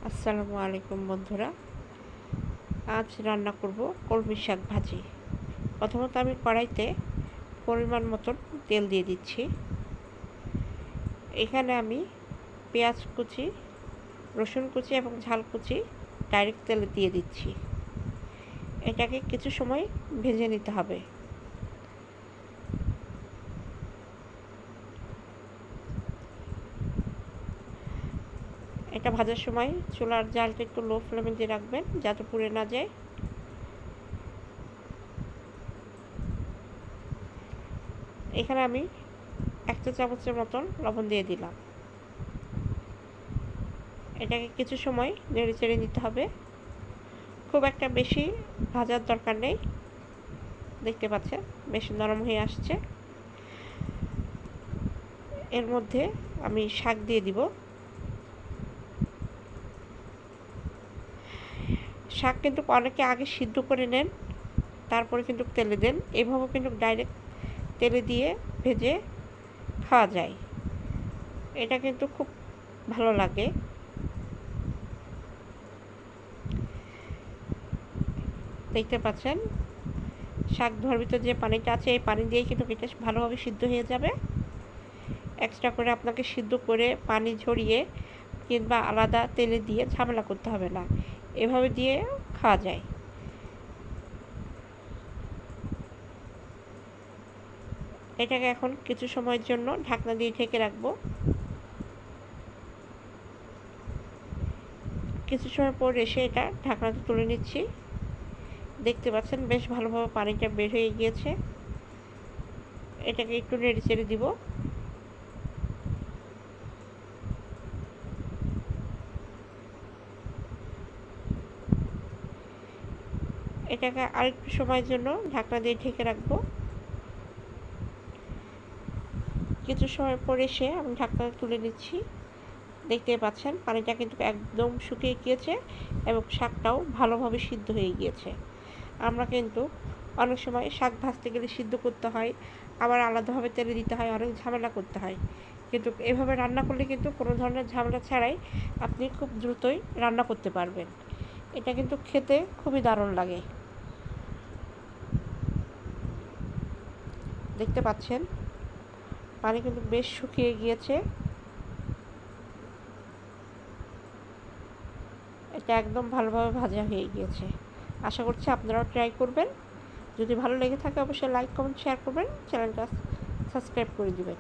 আসসালামু আলাইকুম বন্ধুরা, আজ রান্না করব কলমি শাক ভাজি। প্রথমত আমি কড়াইতে পরিমাণ মতন তেল দিয়ে দিচ্ছি। এখানে আমি পেঁয়াজ কুচি, রসুন কুচি এবং ঝাল কুচি ডাইরেক্ট তেলে দিয়ে দিচ্ছি। এটাকে কিছু সময় ভেজে নিতে হবে। এটা ভাজার সময় চুলার জালটা একটু লো ফ্লেমে দিয়ে রাখবেন যাতে পুড়ে না যায়। এখানে আমি 1 চা চামচের মতন লবণ দিয়ে দিলাম। এটাকে কিছু সময় নেড়ে চেড়ে নিতে হবে। খুব একটা বেশি ভাজার দরকার নেই। দেখতে পাচ্ছেন বেশ নরম হয়ে আসছে। এর মধ্যে আমি শাক দিয়ে দিব। শাক কিন্তু অনেকে আগে সিদ্ধ করে নেন, তারপরে কিন্তু তেলে দেন। এভাবে কিন্তু ডাইরেক্ট তেলে দিয়ে ভেজে খাওয়া যায়। এটা কিন্তু খুব ভালো লাগে। দেখতে পাচ্ছেন শাক ধোয়ার ভিতর যে পানিটা আছে এই পানি দিয়েই কিন্তু এটা ভালোভাবে সিদ্ধ হয়ে যাবে। এক্সট্রা করে আপনাকে সিদ্ধ করে পানি ঝরিয়ে কিংবা আলাদা তেলে দিয়ে ঝামেলা করতে হবে না, এভাবে দিয়ে খাওয়া যায়। এটাকে এখন কিছু সময়ের জন্য ঢাকনা দিয়ে ঢেকে রাখবো। কিছু সময় পর এসে এটা ঢাকনাটা তুলে নিচ্ছি। দেখতে পাচ্ছেন বেশ ভালোভাবে পানিটা বের হয়ে গিয়েছে। এটাকে একটু নেড়ে চেড়ে দিব। এটাকে আরেকটু সময়ের জন্য ঢাকনা দিয়ে ঢেকে রাখবো। কিছু সময় পর এসে আমি ঢাকনাটা তুলে নিচ্ছি। দেখতে পাচ্ছেন পানিটা কিন্তু একদম শুকিয়ে গিয়েছে এবং শাকটাও ভালোভাবে সিদ্ধ হয়ে গিয়েছে। আমরা কিন্তু অনেক সময় শাক ভাজতে গেলে সিদ্ধ করতে হয়, আবার আলাদাভাবে তেলে দিতে হয়, অনেক ঝামেলা করতে হয়। কিন্তু এভাবে রান্না করলে কিন্তু কোনো ধরনের ঝামেলা ছাড়াই আপনি খুব দ্রুতই রান্না করতে পারবেন। এটা কিন্তু খেতে খুবই দারুণ লাগে। দেখতে পাচ্ছেন পানি কিন্তু বেশ শুকিয়ে গিয়েছে। এটা একদম ভালোভাবে ভাজা হয়ে গিয়েছে। আশা করছি আপনারাও ট্রাই করবেন। যদি ভালো লেগে থাকে অবশ্যই লাইক, কমেন্ট, শেয়ার করবেন। চ্যানেলটা সাবস্ক্রাইব করে দিবেন।